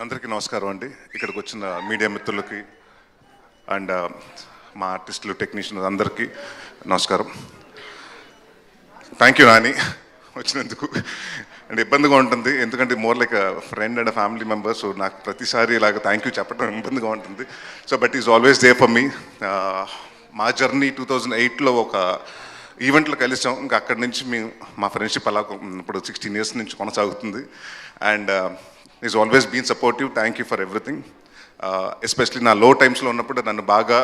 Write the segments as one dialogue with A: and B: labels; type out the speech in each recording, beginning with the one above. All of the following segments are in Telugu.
A: అందరికీ నమస్కారం అండి. ఇక్కడికి వచ్చిన మీడియా మిత్రులకి అండ్ మా ఆర్టిస్టులు టెక్నీషియన్ అందరికీ నమస్కారం. థ్యాంక్ యూ నాని వచ్చినందుకు. అండ్ ఇబ్బందిగా ఉంటుంది ఎందుకంటే more like friend and family member. So నాకు ప్రతిసారి ఇలాగ థ్యాంక్ యూ చెప్పడం ఇబ్బందిగా ఉంటుంది. So but is always they for me. మా జర్నీ 2008లో ఒక ఈవెంట్లో కలిసాం. ఇంకా అక్కడి నుంచి మేము మా ఫ్రెండ్షిప్ అలా ఇప్పుడు 16 years నుంచి కొనసాగుతుంది. And is always been supportive. Thank you for everything. Especially నా లో టైమ్స్లో ఉన్నప్పుడు నన్ను బాగా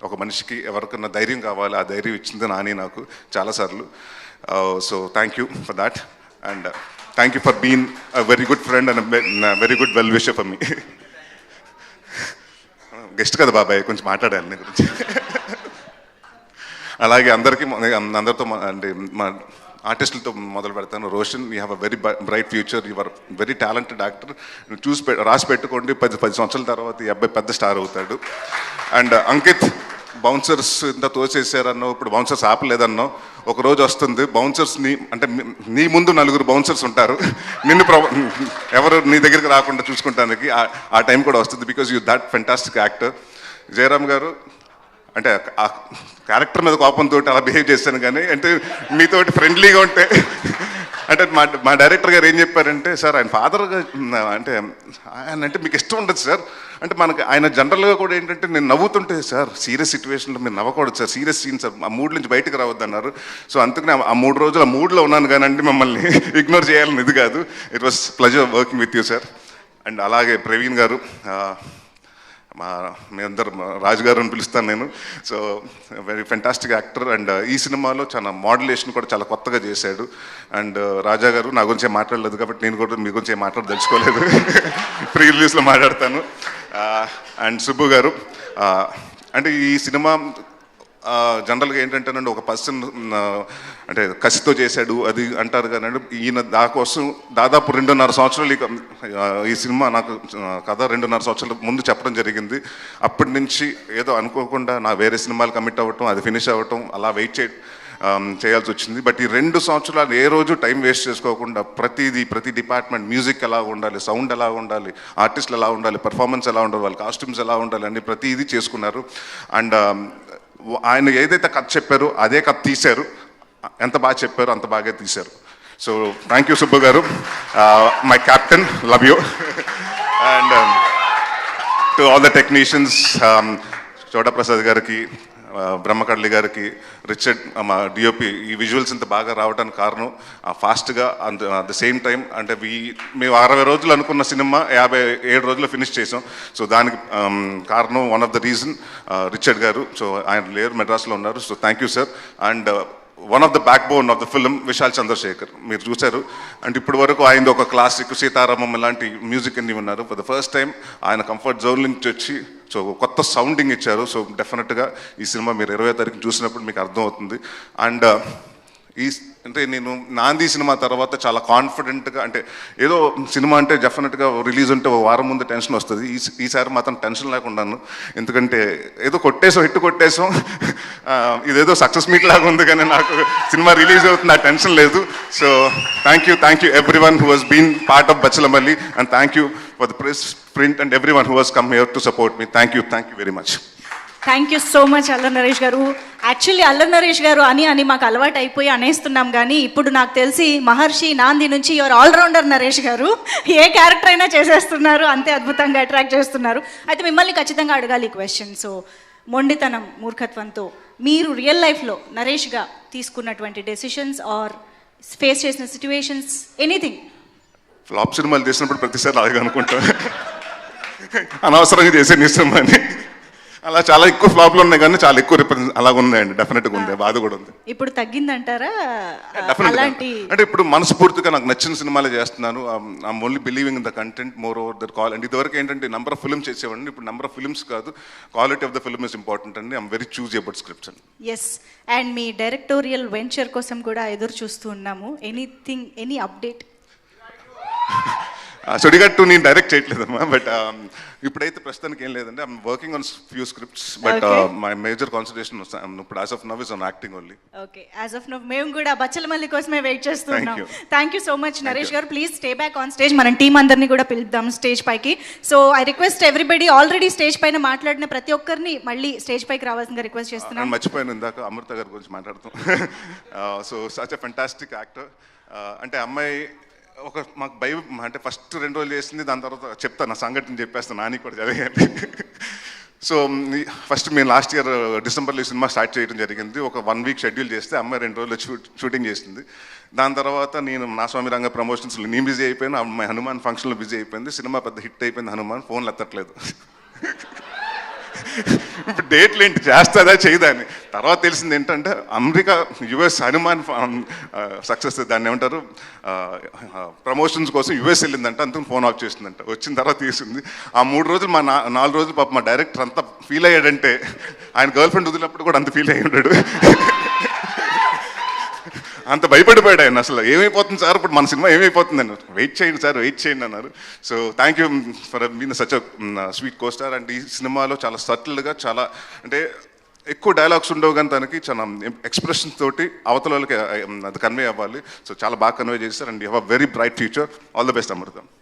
A: ఒక మనిషికి ఎవరికన్నా ధైర్యం కావాలి, ఆ ధైర్యం ఇచ్చింది నాని నాకు చాలాసార్లు. So thank you for that. And thank you for been a very good friend and very good well wisher for me. Guest కదా బాబాయ్, కొంచెం మాట్లాడాలి నీ గురించి. అలాగే అందరితో అంటే మా ఆర్టిస్టులతో మొదలు పెడతాను. Roshan, you have a very bright future. You are very talented actor. రాసి పెట్టుకోండి, 10 సంవత్సరాల తర్వాత ఈ అబ్బాయి పెద్ద స్టార్ అవుతాడు. అండ్ అంకిత్, బౌన్సర్స్ ఇంత తోసేసారన్నో, ఇప్పుడు బౌన్సర్స్ ఆపలేదన్నో, ఒక రోజు వస్తుంది బౌన్సర్స్ని అంటే నీ ముందు 4 బౌన్సర్స్ ఉంటారు, నిన్ను ఎవరు నీ దగ్గరికి రాకుండా చూసుకుంటానికి ఆ టైం కూడా వస్తుంది. Because you that fantastic actor. Jayaram గారు, అంటే ఆ క్యారెక్టర్ మీద కోపంతో అలా బిహేవ్ చేశాను, కానీ అంటే మీతోటి ఫ్రెండ్లీగా ఉంటే అంటే మా డైరెక్టర్ గారు ఏం చెప్పారంటే, సార్ ఆయన ఫాదర్గా అంటే ఆయన అంటే మీకు ఇష్టం ఉండదు సార్ అంటే మనకి ఆయన జనరల్గా కూడా ఏంటంటే నేను నవ్వుతుంటే, సార్ సీరియస్ సిచ్యువేషన్లో మీరు నవ్వకూడదు సార్, సీరియస్ సీన్ సార్, ఆ మూడ్ నుంచి బయటకు రావద్దు అన్నారు. సో అందుకని ఆ 3 రోజులు ఆ మూడ్లో ఉన్నాను, కానీ అంటే మిమ్మల్ని ఇగ్నోర్ చేయాలని ఇది కాదు. It was pleasure working with you sir. And అలాగే ప్రవీణ్ గారు, మీ అందరు రాజు గారు అని పిలుస్తాను నేను. So very fantastic actor. And ఈ సినిమాలో చాలా మోడ్యులేషన్ కూడా చాలా కొత్తగా చేశాడు. అండ్ రాజా గారు, నా గురించి మాట్లాడలేదు కాబట్టి నేను కూడా మీ గురించి మాట్లాడదలుచుకోలేదు, ప్రీ రిలీజ్లో మాట్లాడతాను. అండ్ సుబ్బు గారు, అంటే ఈ సినిమా జనరల్గా ఏంటంటేనండి, ఒక పర్సన్ అంటే కసితో చేశాడు అది అంటారు, కానీ ఈయన దానికోసం దాదాపు 2.5 సంవత్సరాలు ఈ సినిమా నాకు కథ 2.5 సంవత్సరాల ముందు చెప్పడం జరిగింది. అప్పటి నుంచి ఏదో అనుకోకుండా నా వేరే సినిమాలు కమిట్ అవ్వటం, అది ఫినిష్ అవ్వటం, అలా వెయిట్ చేయాల్సి వచ్చింది. బట్ ఈ 2 సంవత్సరాలు ఏ రోజు టైం వేస్ట్ చేసుకోకుండా ప్రతి డిపార్ట్మెంట్, మ్యూజిక్ ఎలా ఉండాలి, సౌండ్ ఎలా ఉండాలి, ఆర్టిస్టులు ఎలా ఉండాలి, పర్ఫార్మెన్స్ ఎలా ఉండాలి, వాళ్ళ కాస్ట్యూమ్స్ ఎలా ఉండాలి అని ప్రతిదీ చేసుకున్నారు. అండ్ ఆయన ఏదైతే కథ చెప్పారో అదే కథ తీశారు. ఎంత బాగా చెప్పారో అంత బాగా తీశారు. సో థ్యాంక్ యూ సుబ్బు గారు, my captain, love you. And to all the technicians, చోటా ప్రసాద్ గారికి, బ్రహ్మకడ్లి గారికి, రిచర్డ్ మా డిఓపి, ఈ విజువల్స్ ఇంత బాగా రావడానికి కారణం ఫాస్ట్గా అట్ ద సేమ్ టైం అంటే మేము 60 రోజులు అనుకున్న సినిమా 57 రోజుల్లో ఫినిష్ చేసాం. సో దానికి కారణం one of the reason Richard garu. So ఆయన లేరు, మెడ్రాస్లో ఉన్నారు. So thank you sir. And one of the backbone of the film Vishal Chandrasekhar, మీరు చూశారు. అండ్ ఇప్పటి వరకు ఆయన ఒక క్లాసిక్, సీతారామం ఇలాంటి మ్యూజిక్ అన్ని ఉన్నారు. ఫర్ ద ఫస్ట్ టైం ఆయన కంఫర్ట్ జోన్ నుంచి వచ్చి సో కొత్త సౌండింగ్ ఇచ్చారు. సో డెఫినెట్గా ఈ సినిమా మీరు 20వ తారీఖు చూసినప్పుడు మీకు అర్థమవుతుంది. అండ్ అంటే నేను నాంది సినిమా తర్వాత చాలా కాన్ఫిడెంట్గా, అంటే ఏదో సినిమా అంటే డెఫినెట్గా రిలీజ్ ఉంటే ఒక వారం ముందు టెన్షన్ వస్తుంది. ఈసారి మాత్రం టెన్షన్ లేకుండాను, ఎందుకంటే ఏదో హిట్ కొట్టేసాం, ఇదేదో సక్సెస్ మీట్ లాగా ఉంది, కానీ నాకు సినిమా రిలీజ్ అవుతుంది, ఆ టెన్షన్ లేదు. So thank you everyone who has been part of Bachhala Malli, and thank you for the press, print and everyone who has come here to support me. Thank you very much.
B: Thank you so much Allari Naresh గారు. యాక్చువల్లీ అల్లరి నరేష్ గారు అని మాకు అలవాటు అయిపోయి అనేస్తున్నాం, కానీ ఇప్పుడు నాకు తెలిసి మహర్షి, నాంది నుంచి యువర్ ఆల్రౌండర్ నరేష్ గారు. ఏ క్యారెక్టర్ అయినా చేసేస్తున్నారు, అంతే అద్భుతంగా అట్రాక్ట్ చేస్తున్నారు. అయితే మిమ్మల్ని ఖచ్చితంగా అడగాలి ఈ క్వశ్చన్. సో మొండితనం, మూర్ఖత్వంతో మీరు రియల్ లైఫ్లో నరేష్గా తీసుకున్నటువంటి డెసిషన్స్ ఆర్ ఫేస్ చేసిన సిచ్యువేషన్స్, ఎనీథింగ్?
A: ఫ్లాప్ సినిమాలు చేసినప్పుడు ప్రతిసారి అలాగే అనుకుంటా, అనవసరంగా చేసే నిజం అని. అలా చాలా ఎక్కువ ఫ్లాప్లు ఉన్నాయి, కానీ చాలా ఎక్కువ అలాగ ఉన్నాయండి. డెఫినెట్గా ఉంది, బాధ కూడా ఉంది.
B: ఇప్పుడు తగ్గిందంటారా?
A: అలాంటి అంటే ఇప్పుడు మనస్ఫూర్తిగా నాకు నచ్చిన సినిమాలే చేస్తున్నాను. I'm only believing in the content more over the call. And ఇదివరకు ఏంటంటే నెంబర్ ఆఫ్ ఫిల్మ్స్ చేసేవాడిని, ఇప్పుడు నెంబర్ ఆఫ్ ఫిల్మ్స్ కాదు, quality of the film is important అండి. I'm very choose about scripts అండి.
B: ఎస్, అండ్ మీ డైరెక్టోరియల్ వెంచర్ కోసం కూడా ఎదురు చూస్తూ ఉన్నాము. Any update?
A: సుడిగట్టు నేను డైరెక్ట్ చేయట్లేదమ్మా, బట్ ఇప్పుడైతే ప్రస్తుతానికి ఏం లేదండి. I'm working on few scripts, but
B: Okay.
A: My major concentration ఇప్పుడు as of now is on acting only.
B: Okay, as of now మేము కూడా బచ్చలమల్లి కోసమే వెయిట్ చేస్తున్నాం.
A: Thank you.
B: Thank you so much Naresh గారు. Please stay back on stage. మనం టీం అందరినీ కూడా పిలుద్దాం స్టేజ్ పైకి. So I request everybody, already stage పైన మాట్లాడిన ప్రతి ఒక్కరిని మళ్ళీ స్టేజ్ పైకి రావాల్సిందిగా రిక్వెస్ట్ చేస్తున్నాం.
A: మర్చిపోయాను ఇందాక అమృత గారి గురించి మాట్లాడుతాం. So such a fantastic actor. అంటే అమ్మాయి ఒక మాకు భయం అంటే ఫస్ట్ 2 రోజులు చేసింది, దాని తర్వాత చెప్తాను నా సంఘటన చెప్పేస్తాను, నాని కూడా జరిగింది. సో ఫస్ట్ మేము లాస్ట్ ఇయర్ డిసెంబర్లో ఈ సినిమా స్టార్ట్ చేయడం జరిగింది. ఒక 1 వీక్ షెడ్యూల్ చేస్తే అమ్మాయి 2 రోజులు షూటింగ్ చేసింది. దాని తర్వాత నేను నా స్వామి రంగ ప్రమోషన్స్లో నేను బిజీ అయిపోయాను, అమ్మాయి హనుమాన్ ఫంక్షన్లో బిజీ అయిపోయింది. సినిమా పెద్ద హిట్ అయిపోయింది, హనుమాన్ ఫోన్లు ఎత్తట్లేదు. ఇప్పుడు డేట్లు ఏంటి, చేస్తుందా చేయదా అని. తర్వాత తెలిసింది ఏంటంటే అమెరికా యుఎస్ హనుమాన్ సక్సెస్, దాన్ని ఏమంటారు, ప్రమోషన్స్ కోసం యుఎస్ వెళ్ళిందంట, అందుకు ఫోన్ ఆఫ్ చేసిందంట. వచ్చిన తర్వాత తీసింది. ఆ 3 రోజులు 4 రోజులు పాప మా డైరెక్టర్ అంతా ఫీల్ అయ్యాడంటే, ఆయన గర్ల్ ఫ్రెండ్ వదిలినప్పుడు కూడా అంత ఫీల్ అయ్యి ఉన్నాడు. అంత భయపడిపోయాడు ఆయన. అసలు ఏమైపోతుంది సార్ ఇప్పుడు మన సినిమా ఏమైపోతుంది అన్నారు. వెయిట్ చేయండి సార్, వెయిట్ చేయండి అన్నారు. So thank you for been such sweet co star. And ఈ సినిమాలో చాలా సటిల్గా, చాలా అంటే ఎక్కువ డైలాగ్స్ ఉండవు కానీ తనకి చాలా ఎక్స్ప్రెషన్స్ తోటి అవతల వాళ్ళకి అది కన్వే అవ్వాలి. సో చాలా బాగా కన్వే చేస్తారు. And you have a very bright future. All the best Amrutha.